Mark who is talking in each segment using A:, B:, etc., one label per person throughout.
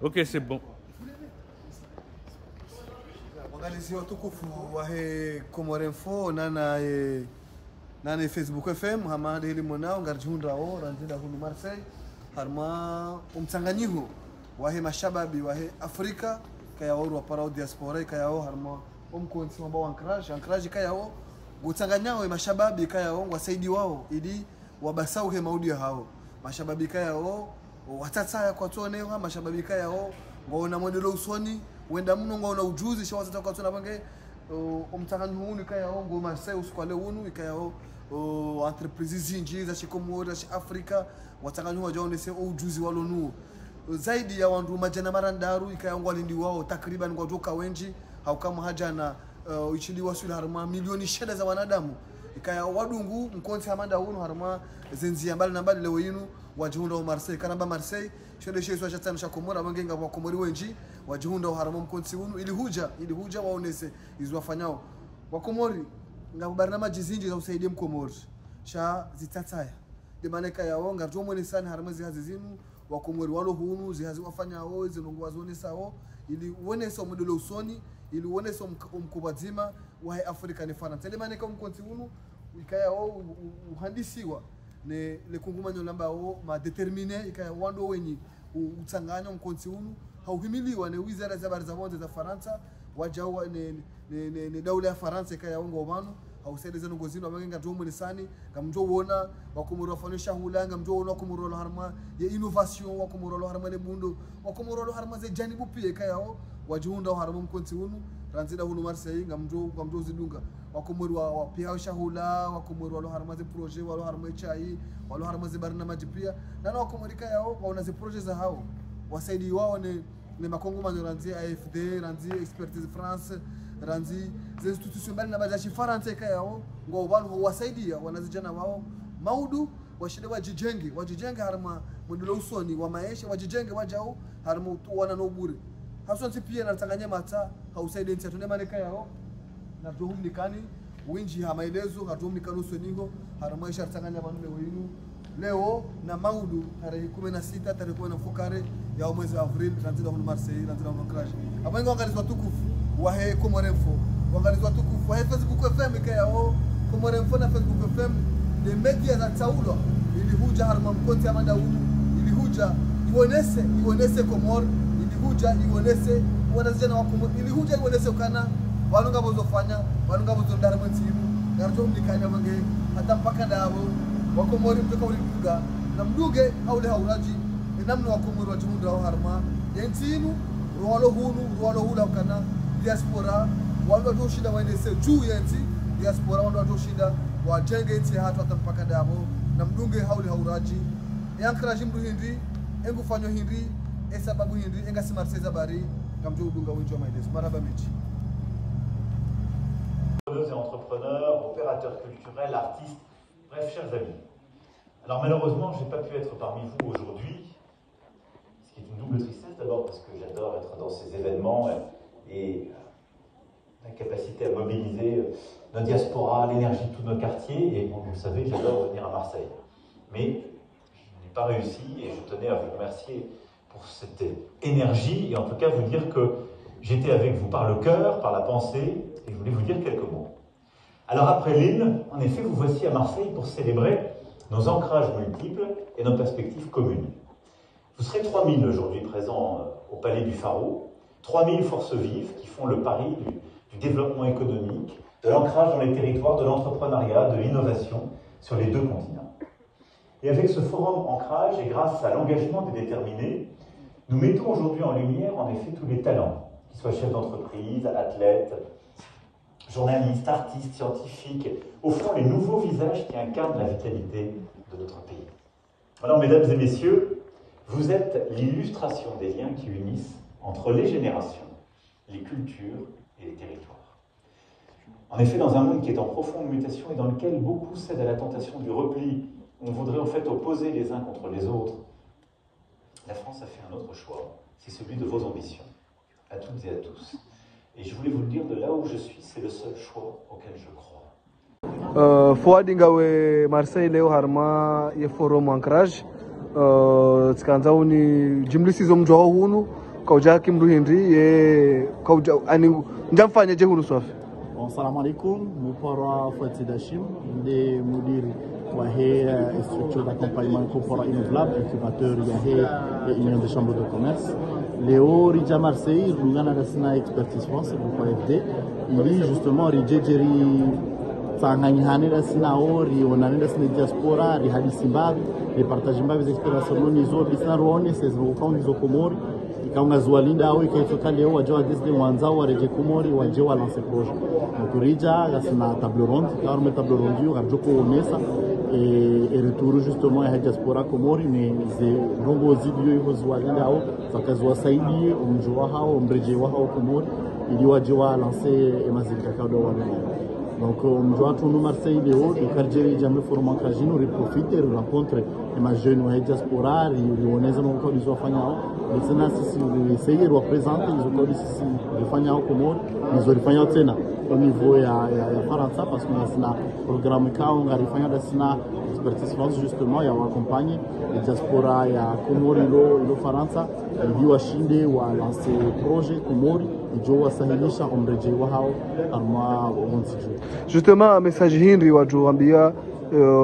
A: Ok, c'est bon.
B: Wangalizia watukufu wahe Komorenfo nana Facebook FM hama hili mwanao ngarjunda o ranzida hunu Marseille harma umtanganyiho wahe mashababi wahe Afrika kaya oru wapara diaspora kaya o harma umkonsi mabao ankraj kaya o gutanganyao mashababi kaya o wasaidi wao ili wabasau he maudi hao mashababi kaya o watataya kwa tuone ha mashababi kaya o ngona modelo usoni wenda mno ngona ujuzi shawa zataka tuna bange umtanganyo hunu kaya o ngo Marseille usikwale hunu ikaya o entreprises zinji za Komoro za Afrika watanganyo wajaone se ujuzi walonu zaidi ya wandu majana marandaru ikaya ngo alindi wao takriban ngo joka wenji au kama haja na ichili wasuli harma milioni sheda za wanadamu ikaya wadungu mkonsi hamanda hunu harma zenzi mbali na mbali leo yinu wajihunda wa Marseille kanamba Marseille shode sheso cha tano cha Komoro abangenga wa Komoro wenji wajihunda harama mkonsi hunu ili huja waonese izwafanyao wa Komori ngabarnama jizinji za usaidie mkomori sha zitataya de maneka yao ngarjomwe sana harama zihazi zinu wa Komori walo hunu zihazi wafanyao zinongo wazone sao ili uonese modelo usoni ili uonese mkubazima wa Afrika ni fana tele maneka mkonsi hunu ikaya o uhandisiwa ne le kungumanyo lamba o ma determine ikaya wando wenyi utanganya mkonsi hunu hauhimiliwa ne wizara za habari za bonde za Faransa wajawa ne daula ya Faransa ikaya ongo mano hausaideze ngozino abangenga jomo ni sani ngamjo wona wakumuro fanisha hulanga mjo wona wakumuro harma ya innovation wakumuro harma le bundo wakumuro harma ze janibu pia ikaya o wajihunda harma mkonsi hunu ranzida hunu Marseille ngamjo zidunga wakumuri wa pia shahula wakumuri walo harma ze projet walo harma chai walo harma ze barnamaji pia na wakumuri kaya o waona ze projet za hao wasaidi wao ne makongo manyo ranzi AFD ranzi expertise France ranzi ze institution mbali na bazashi France kaya o ngo walo wasaidia wanazijana wao maudu washinde wajijenge harma modelo usoni wa maisha wajijenge wajao harma wana no bure hasonsi pia na Tanganyika mata hausaidie ntia tunema ne kaya o na tuhumnikani winji ha maelezo hatumnikano soningo haramaisha Tanganyika banule wenu leo na maudu tarehe 16 tarehe 10 fukare ya mwezi wa April ranzida hunu Marseille ranzida hunu crash abango angalizwa tukufu wa he Komorenfo wangalizwa tukufu wa he Facebook FM kaya o Komorenfo na Facebook FM de media za taulo ili huja harma mkonti amanda hunu ili huja ionese Komor ili huja ionese wanazijana wa Komor ili huja ionese ukana walunga bozofanya walunga bozondara mtimu ngarjo mlikanya mange hata mpaka ndabo wakomori mtoka ulibuga na mduge au le hauraji namna wakomori wajimunda au harma yentinu ruwalo hula ukana diaspora wando doshinda waendese juu yenti diaspora wando doshinda wajenge yenti hatu hata mpaka ndabo na mduge au le hauraji yankraji mdu hindi engu fanyo hindi sababu hindi enga si Marseille zabari kamjo udunga winjo maides maraba mechi.
C: Et entrepreneurs, opérateurs culturels, artistes, bref, chers amis. Alors malheureusement, je n'ai pas pu être parmi vous aujourd'hui, ce qui est une double tristesse, d'abord parce que j'adore être dans ces événements et la capacité à mobiliser notre diaspora, l'énergie de tous nos quartiers, et bon, vous le savez, j'adore venir à Marseille. Mais je n'ai pas réussi et je tenais à vous remercier pour cette énergie et en tout cas vous dire que j'étais avec vous par le cœur, par la pensée, et je voulais vous dire quelques mots. Alors après l'île, en effet, vous voici à Marseille pour célébrer nos ancrages multiples et nos perspectives communes. Vous serez 3000 aujourd'hui présents au Palais du Pharaon, 3000 forces vives qui font le pari du développement économique, de l'ancrage dans les territoires, de l'entrepreneuriat, de l'innovation sur les deux continents. Et avec ce forum ancrage et grâce à l'engagement des déterminés, nous mettons aujourd'hui en lumière en effet tous les talents, qu'ils soient chefs d'entreprise, athlètes, journalistes, artistes, scientifiques, au fond les nouveaux visages qui incarnent la vitalité de notre pays. Alors mesdames et messieurs, vous êtes l'illustration des liens qui unissent entre les générations, les cultures et les territoires. En effet, dans un monde qui est en profonde mutation et dans lequel beaucoup cèdent à la tentation du repli, on voudrait en fait opposer les uns contre les autres, la France a fait un autre choix, c'est celui de vos ambitions, à toutes et à tous. Et je voulais vous le dire, de là où je suis, c'est le seul choix auquel je crois.
B: Fouadi ngawe Marseille leo harma ye forum ancrage tkanza uni jimlisi zo mjoho hunu kauja kimruhindri ye kauja ani njamfanya je hunu swafi.
A: Assalamu alaikum, Mupara Fouati Dachim, des mudiri Wahé et structure d'accompagnement corporate renouvelable, incubateur Yahé et Union des chambres de commerce. Léo Ridja Marseille, Lugana Rasina Expertise France, le FD. Il est justement Ridja Jerry Tsanganyhane Rasina Ori, Onane Rasina Diaspora, Rihadi Simbabi, les partagimba des expériences non iso, Bisna Rone, ces rokons iso Komori. Ikaunga zualinda au ikaitoka leo wajewa desde mwanzao wareje Komori wajewa lance projet. Donc Rija gasina table ronde, car me table ronde yo garjoko onesa et retour justement ya diaspora Komori mais ze rongo zidio yo zualinda au fakazwa saidi umjua hao mreje wa hao Komori ili wajewa lance emazika kaudo wana. Donc umjua tunu Marseille leo de karjeri jamais format kajino reprofite rencontre ma jeune wa diaspora rioneza no ko bizofanya Mesela sisi essayer de représenter les écoles ici de fanya au Komori ils orifanya tena au niveau ya Faransa parce que sina programme ka on garifanya da sina expertise France justement ya accompagner les diaspora ya Komori lo Faransa ili washinde wa lancer projet Komori ijo wasahilisha omreje wa hao arma wonsiju
B: justement message hindri wajuambia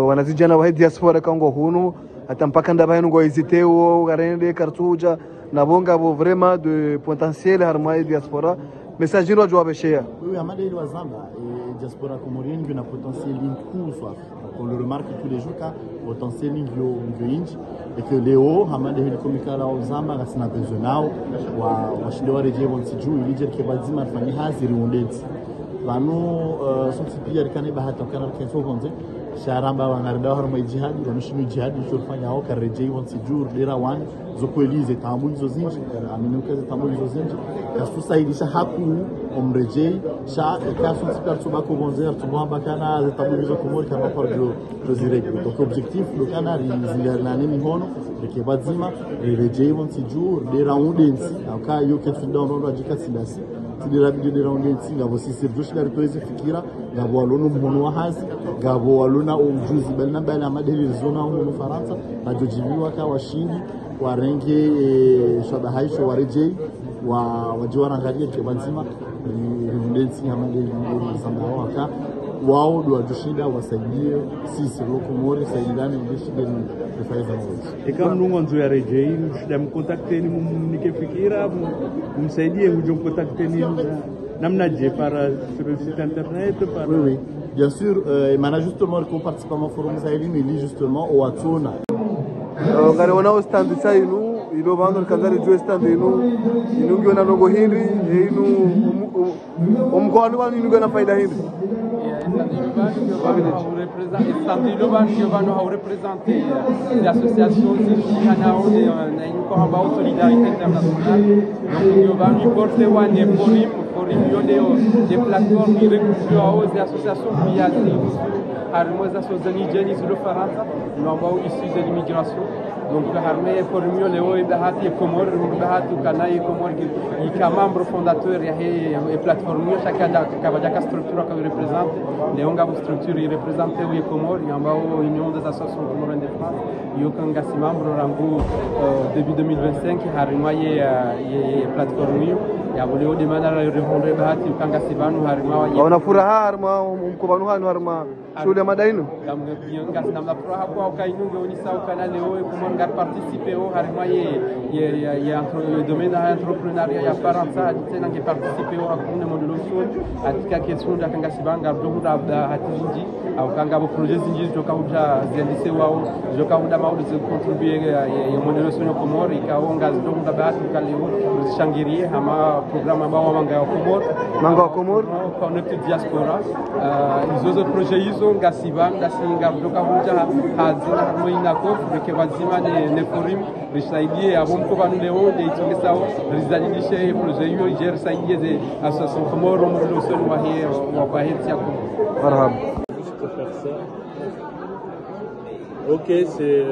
B: wanazijana wa diaspora kango hunu hata mpaka ndabahinu ngo hesiteo garende kartuja nabonga bo vraiment de potentiel harma diaspora message hindri wajua
A: oui amade wa Zamba et diaspora comorienne une potentiel coup soit on le remarque tous les jours ka potentiel ngio inji et que Léo hamade hili komika la Zamba gasina besoin nao wa shinde wa reje wonsiju ili je kebazima fanya haziri undeti banu sonti pia rikane bahata kana kifo bonze sharamba wangarda harma jihadi wanushimi jihadi shofanya au karejei wonsijur dira wan zokwelize tamu hizo zinji aminuka tamu hizo zinji kasusaidisha haku omrejei sha kasu tsipatso bako bonze artumo bakana tamu hizo Komori kama par do zirego donc objectif do kana rinzingarna nini hono ke bazima rejei wonsijur dira undensi aka yo ketu download ajika sindasi tidira bidira undensi ngabo sisi dushika ritoize fikira ngabo alono mhono wa hazi ngabo walona ujuzi balina bala madeli zona mu Faransa bajojibiwa ka washindi warenge shabahaisho warejei wajiwa rangalia ke banzima ndensi ya madeli sambao aka wao do ajushinda wasaidie sisi Komori saidane ndishige ni faida moja
D: e kama nungu nzo ya rejei shida mkontakteni mnike fikira msaidie hujo kontakteni namna je para sur le site internet par
A: oui bien sûr et mana justement le participant au forum Saheli mais lui justement au Atona
B: ngare ona stand sainu ilo bando kandari jo stand inu ngiona logo hindri inu umkwani wani inu gana faida hindri
E: Giovanni a représenté les associations Zihanao et une solidarité internationale. Donc Giovanni porte un forum des plateformes qui recrutent des associations qui harmonisent les associations sur le Faransa, nous issus de l'immigration. Donc harmé forum Léo et Bahati et Komor, Bahati Kana et Komor qui est membre fondateur et plateforme chacun a structure que représente. Léon a une structure représentée au Komor, il y a une union des associations comoriennes de France. Il y a un membre rango début 2025 qui a rejoint la plateforme. Il y a voulu demander à répondre Bahati Kanga Sibanu harima.
B: On a furaha harma mkubanu harma shule madainu.
E: Namna furaha kwa kainu ngonisa ukana Léo et Komor gar participer au harima il y a le domaine de l'entrepreneuriat il y a Faransa tena qui participer au hakuna modulo sud atika question da Kanga Sibanga dohuda hatiji au kanga bo projet zinji joka uja ziandise wao joka uda maudu contribuer ya modulo sud Komor ikaonga dohuda bahati kaleo shangirie ama programme ambao manga wa Komor connected diaspora izo projet izo ngasibanga singa joka uja hazina harmoina ko ke wazima ne forum risaidie abomko banu leo de itongesao rizalidishe projet yo jer saidie de association Komor modulo sud wa hier wa kwa heti yako
B: marhaba.
D: Ok, c'est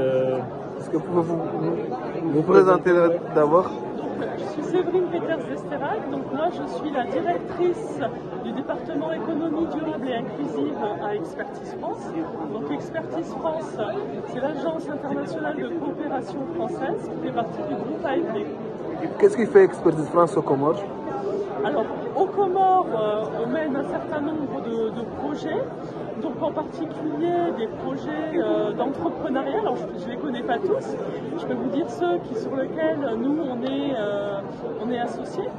B: Est-ce que vous vous présenter d'abord?
F: Je suis Séverine Peters-Esterac, donc moi je suis la directrice du département économie durable et inclusive à Expertise France. Donc Expertise France, c'est l'agence internationale de coopération française qui fait partie du groupe AFD.
B: Qu'est-ce qui fait Expertise France aux Comores?
F: Alors, aux Comores, on mène un certain nombre de projets, donc en particulier des projets d'entrepreneuriat. Alors, je ne les connais pas tous, je peux vous dire ceux sur lesquels nous, on est associés.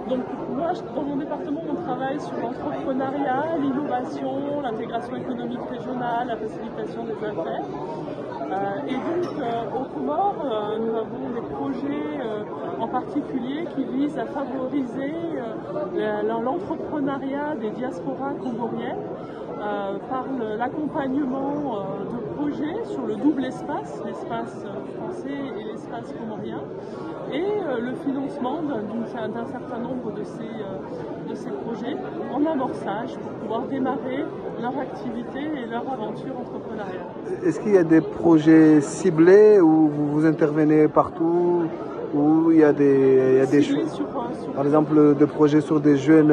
F: Donc, moi, dans mon département, on travaille sur l'entrepreneuriat, l'innovation, l'intégration économique régionale, la facilitation des affaires. Et donc, aux Comores, nous avons des projets en particulier qui visent à favoriser l'entrepreneuriat des diasporas comoriennes par l'accompagnement de projets sur le double espace, l'espace français et l'espace comorien, et le financement d'un certain nombre de ces projets en amorçage pour pouvoir démarrer leur activité et leur aventure entrepreneuriale.
B: Est-ce qu'il y a des projets ciblés où vous intervenez partout, où il y a des choses, par exemple des projets sur des jeunes,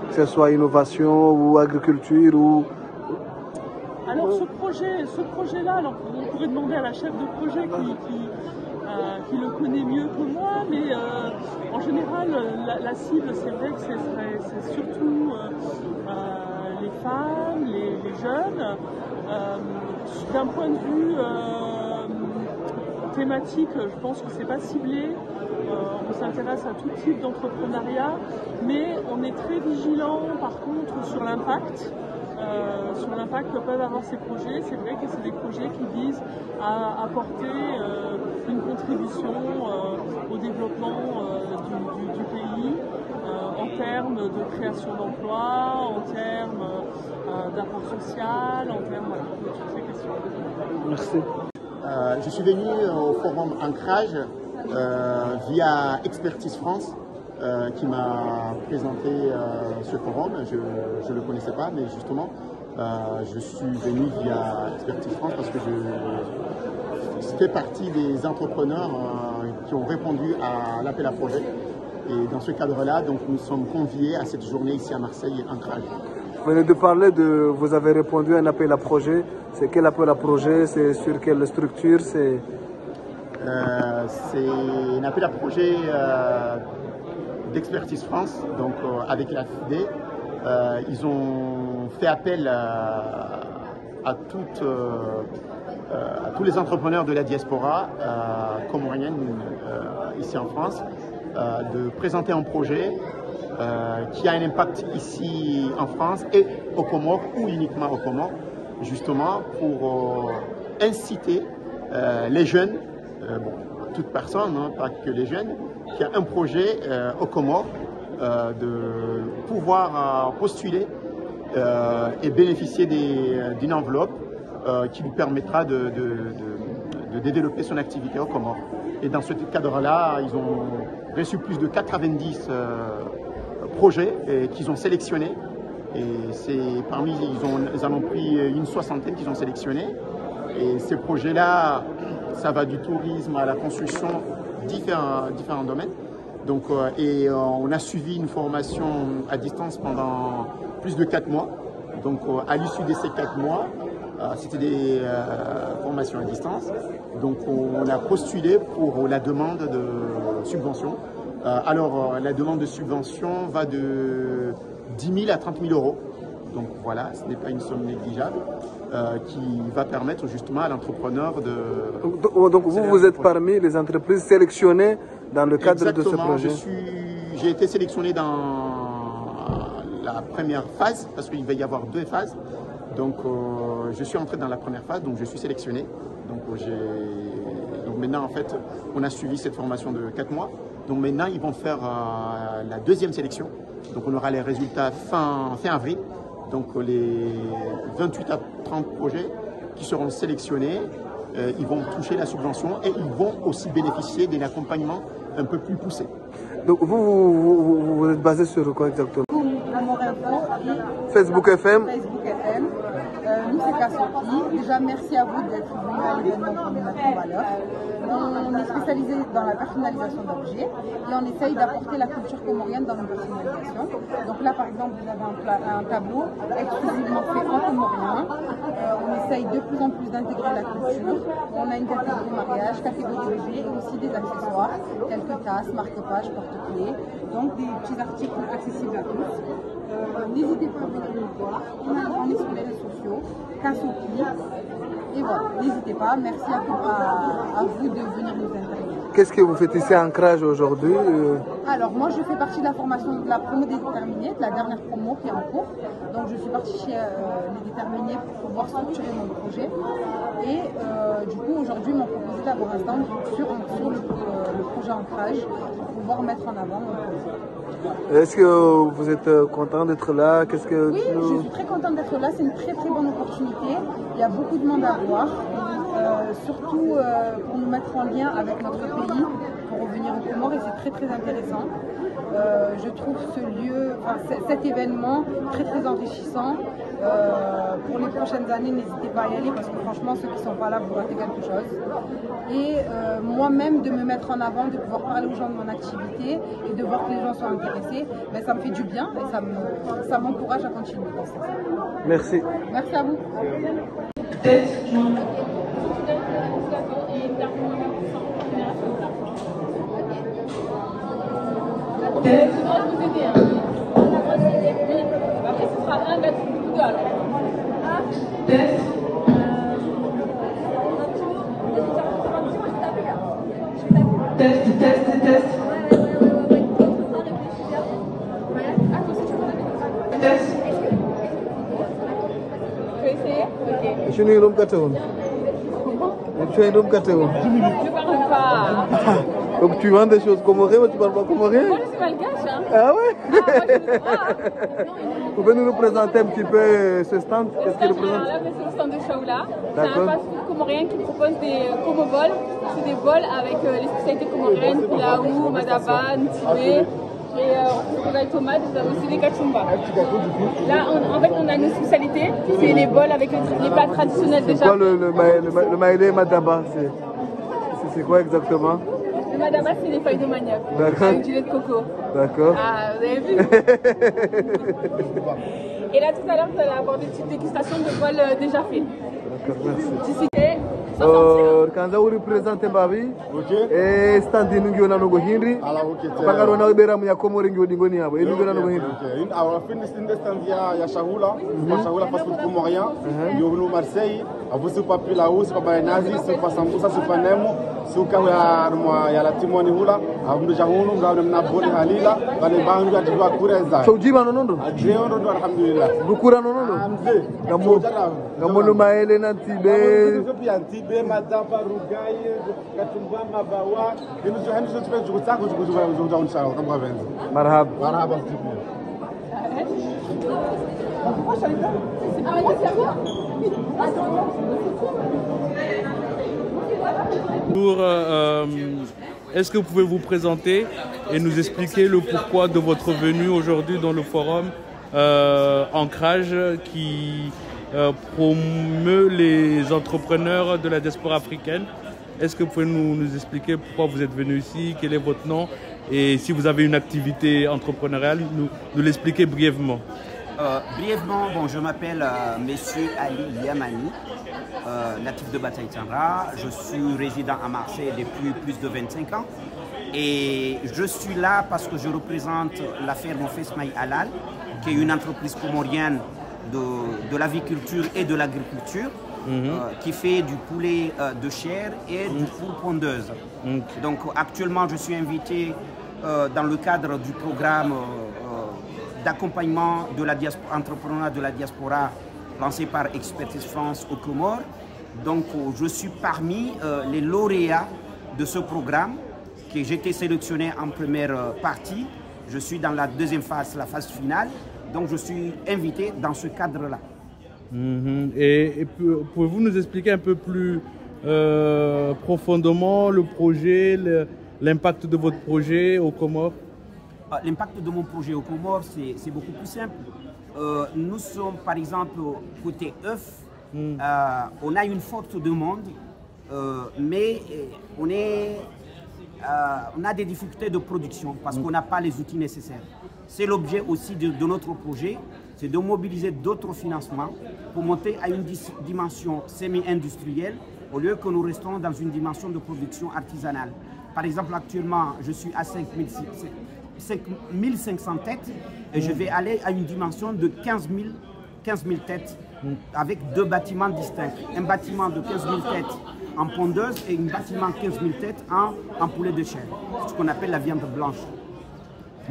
B: que ce soit innovation ou agriculture ou...
F: Alors ce projet-là, alors on pourrait demander à la chef de projet qui le connaît mieux que moi, mais en général la cible, c'est vrai que c'est surtout les femmes, les jeunes. D'un point de vue thématique, je pense que c'est pas ciblé. On s'intéresse à tout type d'entrepreneuriat, mais on est très vigilant par contre sur l'impact que peuvent avoir ces projets. C'est vrai que c'est des projets qui visent à apporter une contribution au développement du pays en termes de création d'emplois, en termes d'apport social, en termes de toutes ces questions.
B: Merci.
A: Je suis venu au forum Ancrage via Expertise France qui m'a présenté ce forum. Je ne le connaissais pas, mais justement, je suis venu via Expertise France parce que je fais partie des entrepreneurs qui ont répondu à l'appel à projet. Et dans ce cadre-là, donc, nous sommes conviés à cette journée ici à Marseille, Ancrage.
B: Vous venez de parler vous avez répondu à un appel à projet. C'est quel appel à projet? C'est sur quelle structure? C'est
A: un appel à projet d'Expertise France, donc avec la FIDE. Ils ont fait appel à tous les entrepreneurs de la diaspora comorienne ici en France de présenter un projet qui a un impact ici en France et aux Comores ou uniquement aux Comores, justement pour inciter les jeunes, toute personne, hein, pas que les jeunes, qui a un projet aux Comores de pouvoir postuler et bénéficier d'une enveloppe qui lui permettra de développer son activité aux Comores. Et dans ce cadre-là, ils ont reçu plus de 90 projets qu'ils ont sélectionnés. Et parmi, ils en ont pris une soixantaine qu'ils ont sélectionnés. Et ces projets-là, ça va du tourisme à la construction, différents domaines. Donc, on a suivi une formation à distance pendant plus de 4 mois. Donc, à l'issue de ces 4 mois, c'était des formations à distance. Donc, on a postulé pour la demande de subvention. Alors, la demande de subvention va de 10 000 à 30 000 euros. Donc voilà, ce n'est pas une somme négligeable qui va permettre justement à l'entrepreneur de...
B: Donc vous êtes parmi les entreprises sélectionnées dans le cadre de ce projet?
A: J'ai été sélectionné dans la première phase, parce qu'il va y avoir 2 phases. Donc je suis entré dans la première phase, donc je suis sélectionné. Donc maintenant, en fait, on a suivi cette formation de 4 mois. Donc maintenant, ils vont faire la deuxième sélection. Donc on aura les résultats fin avril. Donc les 28 à 30 projets qui seront sélectionnés, ils vont toucher la subvention et ils vont aussi bénéficier d'un accompagnement un peu plus poussé.
B: Donc vous êtes basé sur quoi exactement? Facebook FM.
G: Facebook FM. Nous, c'est Kassoki. Déjà, merci à vous d'être venus à l'événement pour nous mettre en valeur. on est spécialisé dans la personnalisation d'objets et on essaye d'apporter la culture comorienne dans nos personnalisations. Donc là, par exemple, vous avez un tableau exclusivement fait en comorien. On essaye de plus en plus d'intégrer la culture. On a une catégorie mariage, catégorie bébé et aussi des accessoires, quelques tasses, marque-pages, porte-clés. Donc des petits articles accessibles à tous. N'hésitez pas à venir nous voir. On est sur les réseaux sociaux, Kassopi. Et voilà, n'hésitez pas. Merci à vous de venir nous interviewer.
B: Qu'est-ce que vous faites ici à Ancrage aujourd'hui?
G: Alors moi je fais partie de la formation de la promo des déterminés, de la dernière promo qui est en cours. Donc je suis partie chez les déterminés pour pouvoir structurer mon projet. Et du coup aujourd'hui ils m'ont proposé d'avoir un stand sur le projet Ancrage pour pouvoir mettre en avant mon projet.
B: Est-ce que vous êtes content d'être là?
G: Oui, je suis très contente d'être là. C'est une très très bonne opportunité. Il y a beaucoup de monde à voir, surtout pour nous mettre en lien avec notre pays, pour revenir aux Comores, et c'est très très intéressant. Je trouve ce lieu, cet événement très très enrichissant. Pour les prochaines années, n'hésitez pas à y aller parce que franchement, ceux qui ne sont pas là, vous ratez quelque chose. Et moi-même, de me mettre en avant, de pouvoir parler aux gens de mon activité et de voir que les gens sont intéressés, ben, ça me fait du bien et ça m'encourage à continuer.
B: Merci.
G: Merci à vous.
B: Je suis un Catéon. Je suis un Catéon.
H: Je parle pas.
B: Donc tu vends des choses comoriennes, mais tu parles pas comorien?
H: Moi je suis malgache. Hein.
B: Ah ouais?
H: Ah, moi,
B: vous pouvez nous représenter un petit peu ce stand? Qu'est-ce qu'il représente?
H: Là, c'est le stand de Shaoula. C'est un
B: D'accord.
H: fast-food comorien qui propose des comobols. C'est des bols avec les spécialités comoriennes, pilaou, madaba, ntibé. Et on a des tomates, aussi des kachumba. Là, en fait, on a nos spécialités. C'est les bols avec les plats traditionnels déjà.
B: C'est quoi le maïlé madaba? C'est quoi exactement?
H: Le madaba, c'est les feuilles de manioc.
B: D'accord.
H: Avec du lait de coco.
B: D'accord.
H: Ah, vous avez vu? Et là, tout à l'heure, vous allez avoir des petites dégustations de bols déjà faits.
B: D'accord, merci.
H: Quand
B: vous représentez Babi, et stand in Ngio Nanogo Hindi, Pagaro Nabera Muyakomo Ringo Dingoni, et Ngio Nanogo Hindi.
I: Alors, fin de stand ya Shaoula, Shaoula fast food comorien, Yovno Marseille, a vous pas pilaou, c'est pas nazi, c'est pas sambusa, c'est pas nemo, suka ya la timoni hula, a vous déjà hulu, ngam na boni halila, bale bandu ya twa kureza.
B: So jiba nonondo?
I: Adreondo alhamdulillah.
B: Bukura nonondo?
I: Amze.
B: Gamolo maele na tibe.
I: Tibe madaba rugai, katumba mabawa, nous je fais du ça que je vais on ça comme venze.
B: Marhab.
I: Marhaba.
D: Est-ce que vous pouvez vous présenter et nous expliquer le pourquoi de votre venue aujourd'hui dans le forum Ancrage qui promeut les entrepreneurs de la diaspora africaine? Est-ce que vous pouvez nous expliquer pourquoi vous êtes venu ici, quel est votre nom et si vous avez une activité entrepreneuriale, nous l'expliquer brièvement.
J: Brièvement, bon, je m'appelle Monsieur Ali Yamani, natif de Bataille Tanra. Je suis résident à Marseille depuis plus de 25 ans. Et je suis là parce que je représente la ferme Fesmaï Halal, qui est une entreprise comorienne de l'aviculture et de l'agriculture, qui fait du poulet de chair et du poule pondeuse. Donc actuellement, je suis invité dans le cadre du programme d'accompagnement de l'entrepreneuriat de la diaspora lancé par Expertise France aux Comores. Donc je suis parmi les lauréats de ce programme, que j'ai été sélectionné en première partie. Je suis dans la deuxième phase, la phase finale. Donc je suis invité dans ce cadre-là.
D: Et pouvez-vous nous expliquer un peu plus profondément le projet, l'impact de votre projet aux Comores?
J: L'impact de mon projet aux Comores, c'est beaucoup plus simple. Nous sommes par exemple côté œuf, on a une forte demande mais on a des difficultés de production parce qu'on n'a pas les outils nécessaires. C'est l'objet aussi de notre projet, c'est de mobiliser d'autres financements pour monter à une dimension semi-industrielle au lieu que nous restons dans une dimension de production artisanale. Par exemple, actuellement, je suis à 5500 têtes et je vais aller à une dimension de 15 000 têtes avec deux bâtiments distincts. Un bâtiment de 15 000 têtes en pondeuse et un bâtiment de 15 000 têtes en poulet de chair, ce qu'on appelle la viande blanche.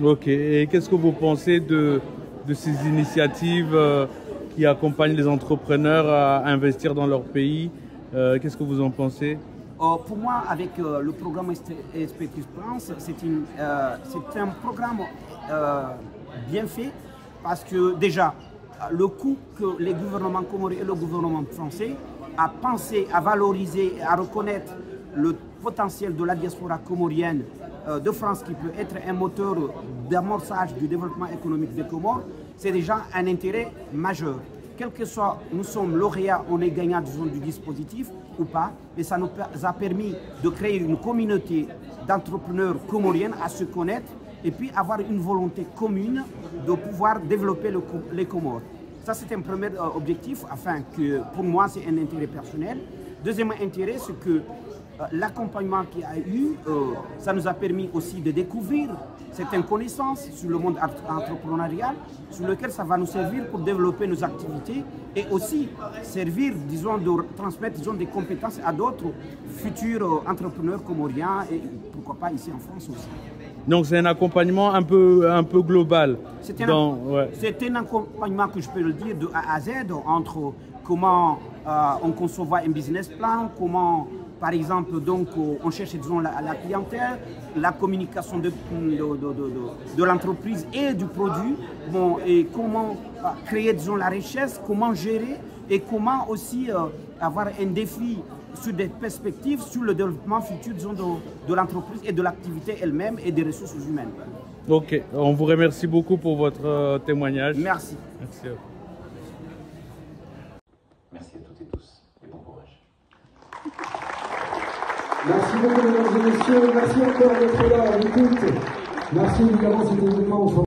D: Ok, et qu'est-ce que vous pensez de ces initiatives qui accompagnent les entrepreneurs à investir dans leur pays? Qu'est-ce que vous en pensez?
J: Pour moi, avec le programme Expectus France, c'est un programme bien fait parce que déjà, le coup que les gouvernements comoriens et le gouvernement français a pensé à valoriser et à reconnaître le potentiel de la diaspora comorienne de France qui peut être un moteur d'amorçage du développement économique des Comores, c'est déjà un intérêt majeur. Quel que soit, nous sommes lauréats, on est gagnant du dispositif ou pas, mais ça nous a permis de créer une communauté d'entrepreneurs comoriennes à se connaître et puis avoir une volonté commune de pouvoir développer les Comores. Ça, c'est un premier objectif, afin que pour moi, c'est un intérêt personnel. Deuxième intérêt, c'est que l'accompagnement qu'il y a eu, ça nous a permis aussi de découvrir certaines connaissances sur le monde entrepreneurial, sur lequel ça va nous servir pour développer nos activités et aussi servir, disons, de transmettre, disons, des compétences à d'autres futurs entrepreneurs comoriens et pourquoi pas ici en France aussi.
D: Donc c'est un accompagnement un peu global.
J: C'est un accompagnement que je peux le dire de A à Z, entre comment on conçoit un business plan, comment par exemple donc, on cherche disons, la clientèle, la communication de l'entreprise et du produit, bon, et comment créer disons, la richesse, comment gérer et comment aussi avoir un défi sur des perspectives sur le développement futur disons, de l'entreprise et de l'activité elle-même et des ressources humaines.
D: Ok, on vous remercie beaucoup pour votre témoignage.
J: Merci.
D: Merci à vous.
C: Merci à toutes et tous et bon courage.
K: Merci beaucoup mesdames et messieurs, merci encore d'être là à l'écoute. Merci évidemment, c'était évidemment.